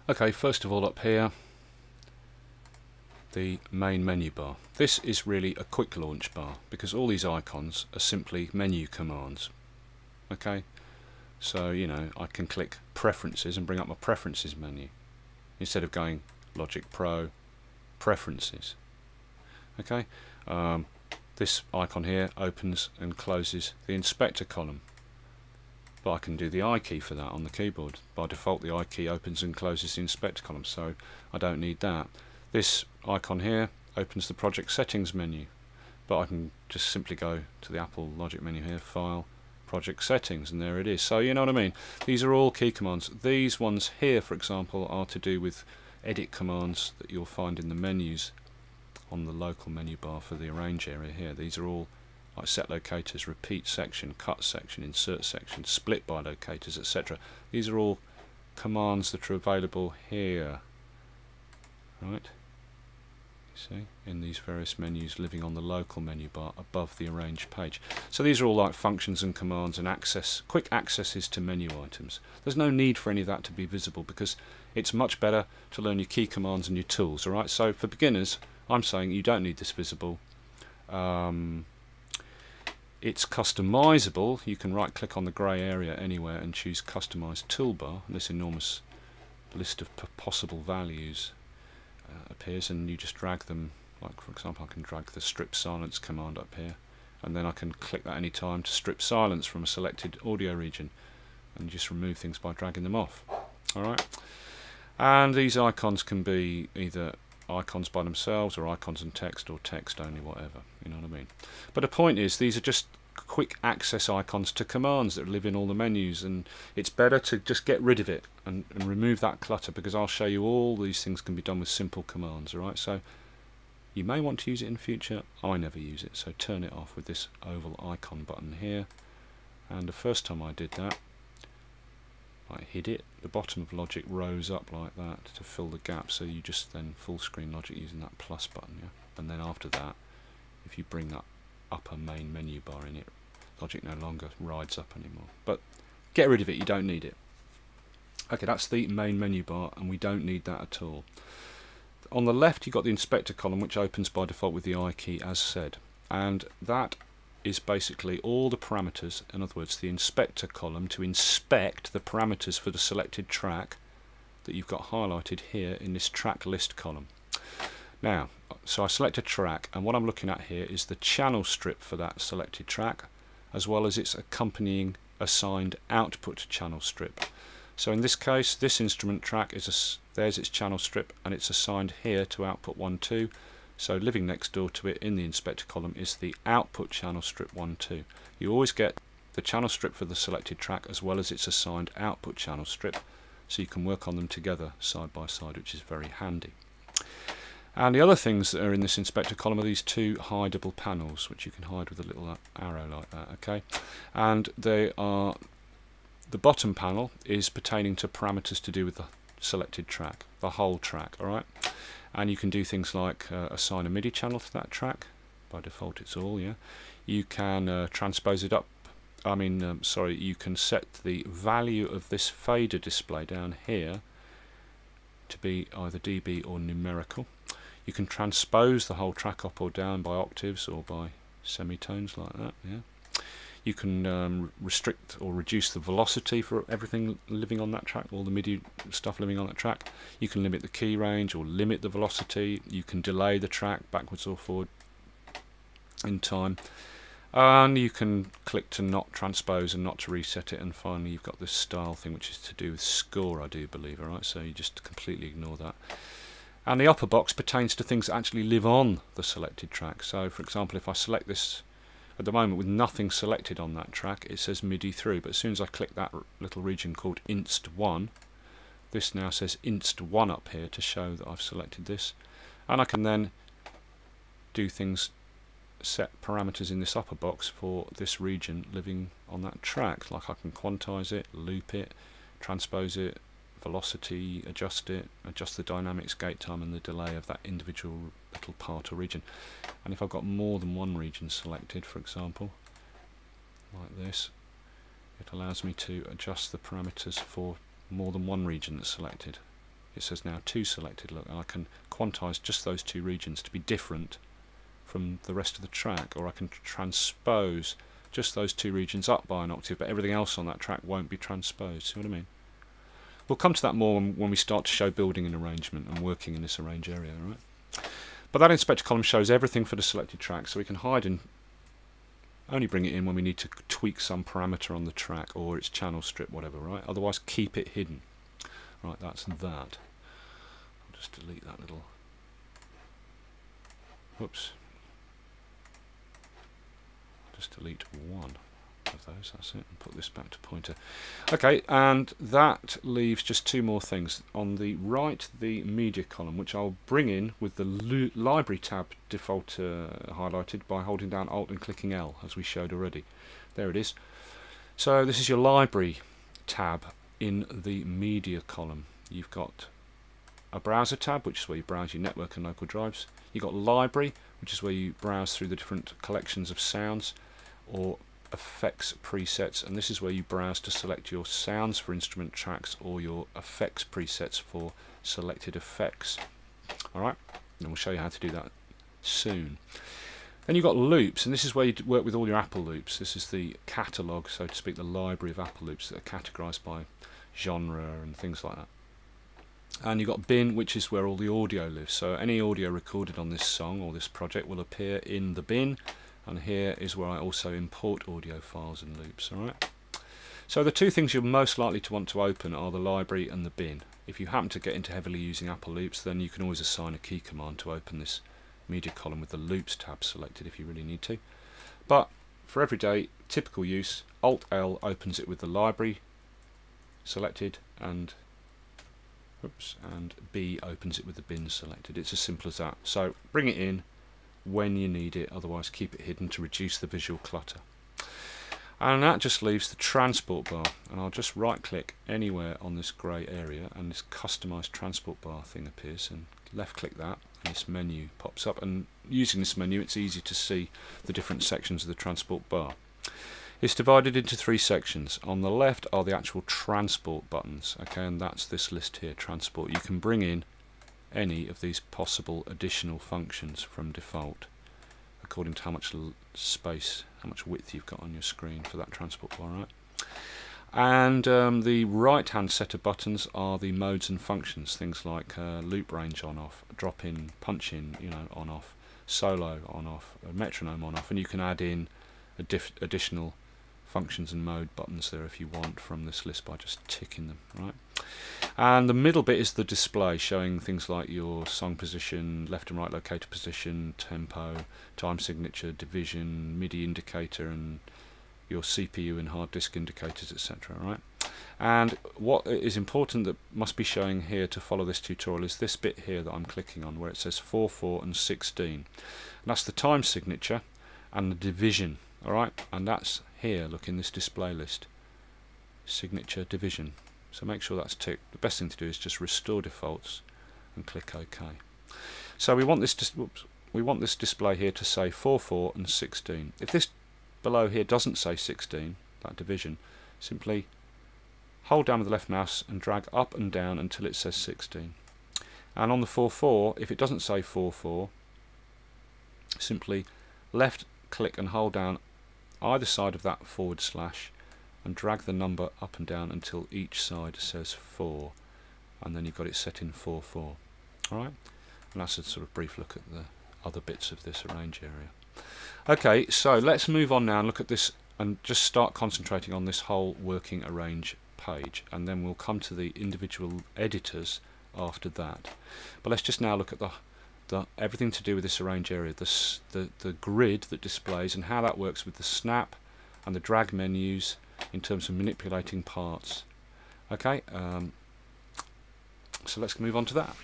Okay, first of all up here, the main menu bar. This is really a quick launch bar because all these icons are simply menu commands. Okay, so you know, I can click preferences and bring up my preferences menu instead of going Logic Pro, preferences. Okay, this icon here opens and closes the inspector column, but I can do the I key for that on the keyboard. By default the I key opens and closes the inspector column, so I don't need that. This icon here opens the project settings menu, but I can just simply go to the Apple Logic menu here, File, Project Settings, and there it is. So you know what I mean, these are all key commands. These ones here, for example, are to do with edit commands that you'll find in the menus on the local menu bar for the arrange area here. These are all like set locators, repeat section, cut section, insert section, split by locators, etc. These are all commands that are available here, right? See, in these various menus living on the local menu bar above the arrange page. So these are all like functions and commands and access, quick accesses to menu items. There's no need for any of that to be visible because it's much better to learn your key commands and your tools. Alright, so for beginners I'm saying you don't need this visible. It's customizable. You can right click on the grey area anywhere and choose customize toolbar, and this enormous list of possible values appears, and you just drag them. Like for example, I can drag the strip silence command up here, and then I can click that any time to strip silence from a selected audio region, and just remove things by dragging them off. Alright, and these icons can be either icons by themselves or icons and text, or text only, whatever, you know what I mean. But the point is, these are just quick access icons to commands that live in all the menus, and it's better to just get rid of it and remove that clutter, because I'll show you all these things can be done with simple commands. Alright, so you may want to use it in future. I never use it, so turn it off with this oval icon button here. And the first time I did that, I hid it, the bottom of Logic rose up like that to fill the gap, so you just then full screen Logic using that plus button, yeah? And then after that, if you bring that upper main menu bar in, it Logic no longer rides up anymore. But get rid of it, you don't need it. Okay, that's the main menu bar, and we don't need that at all. On the left you've got the inspector column, which opens by default with the I key as said, and that is basically all the parameters, in other words the inspector column, to inspect the parameters for the selected track that you've got highlighted here in this track list column. Now, so I select a track, and what I'm looking at here is the channel strip for that selected track, as well as its accompanying assigned output channel strip. So in this case, this instrument track is there's its channel strip, and it's assigned here to output 1, 2. So living next door to it in the inspector column is the output channel strip 1, 2. You always get the channel strip for the selected track as well as its assigned output channel strip, so you can work on them together side by side, which is very handy. And the other things that are in this inspector column are these two hideable panels, which you can hide with a little arrow like that. Okay, and they are, the bottom panel is pertaining to parameters to do with the selected track, the whole track. All right. And you can do things like assign a MIDI channel to that track. By default it's all, yeah. You can transpose it up, you can set the value of this fader display down here to be either dB or numerical. You can transpose the whole track up or down by octaves or by semitones like that, yeah. You can restrict or reduce the velocity for everything living on that track, all the MIDI stuff living on that track. You can limit the key range or limit the velocity. You can delay the track backwards or forward in time. And you can click to not transpose and not to reset it. And finally you've got this style thing, which is to do with score, I do believe. Alright, so you just completely ignore that. And the upper box pertains to things that actually live on the selected track. So for example, if I select this at the moment with nothing selected on that track, it says MIDI through, but as soon as I click that little region called inst1, this now says inst1 up here to show that I've selected this, and I can then do things, set parameters in this upper box for this region living on that track, like I can quantize it, loop it, transpose it, velocity, adjust the dynamics, gate time and the delay of that individual little part or region. And if I've got more than one region selected, for example, like this, it allows me to adjust the parameters for more than one region that's selected. it says now 2 selected. Look, and I can quantize just those 2 regions to be different from the rest of the track, or I can transpose just those 2 regions up by an octave, but everything else on that track won't be transposed. See what I mean? We'll come to that more when we start to show building an arrangement and working in this arrange area, right? But that inspector column shows everything for the selected track, so we can hide and only bring it in when we need to tweak some parameter on the track or its channel strip, whatever, right? Otherwise, keep it hidden. Right, that's that. I'll just delete that little. Whoops. Just delete one of those, that's it, and put this back to pointer. Okay, and that leaves just 2 more things. On the right, the media column, which I'll bring in with the library tab default highlighted by holding down Alt and clicking L, as we showed already. There it is. So this is your library tab in the media column. You've got a browser tab, which is where you browse your network and local drives. You've got library, which is where you browse through the different collections of sounds or effects presets, and this is where you browse to select your sounds for instrument tracks or your effects presets for selected effects. Alright, and we'll show you how to do that soon. Then you've got loops, and this is where you work with all your Apple loops. This is the catalogue, so to speak, the library of Apple loops that are categorized by genre and things like that. And you've got bin, which is where all the audio lives, so any audio recorded on this song or this project will appear in the bin, and here is where I also import audio files and loops. Alright, so the 2 things you're most likely to want to open are the library and the bin. If you happen to get into heavily using Apple loops, then you can always assign a key command to open this media column with the loops tab selected if you really need to. But for everyday typical use, Alt L opens it with the library selected, and B opens it with the bin selected. It's as simple as that. So bring it in when you need it, otherwise keep it hidden to reduce the visual clutter. And that just leaves the transport bar, and I'll just right click anywhere on this grey area and this customized transport bar thing appears, and left click that and this menu pops up, and using this menu it's easy to see the different sections of the transport bar. It's divided into 3 sections. On the left are the actual transport buttons, okay, and that's this list here, transport. You can bring in any of these possible additional functions from default according to how much space, how much width you've got on your screen for that transport bar, right? And the right hand set of buttons are the modes and functions, things like loop range on off, drop in, punch in, you know, on off, solo on off, metronome on off, and you can add in additional functions and mode buttons there if you want from this list by just ticking them, right? And the middle bit is the display, showing things like your song position, left and right locator position, tempo, time signature, division, MIDI indicator, and your CPU and hard disk indicators, etc. Right? And what is important that must be showing here to follow this tutorial is this bit here that I'm clicking on, where it says 4, 4 and 16. And that's the time signature and the division. Alright, and that's here, look, in this display list, signature division. So make sure that's ticked. The best thing to do is just restore defaults and click OK. So we want this display here to say 4, 4 and 16. If this below here doesn't say 16, that division, simply hold down with the left mouse and drag up and down until it says 16. And on the 4, 4, if it doesn't say 4, 4, simply left click and hold down either side of that / and drag the number up and down until each side says 4, and then you've got it set in 4, 4. Alright, and that's a sort of brief look at the other bits of this arrange area. Okay, so let's move on now and look at this and just start concentrating on this whole working arrange page, and then we'll come to the individual editors after that. But let's just now look at the everything to do with this arrange area, the grid that displays and how that works with the snap and the drag menus in terms of manipulating parts. Okay, so let's move on to that.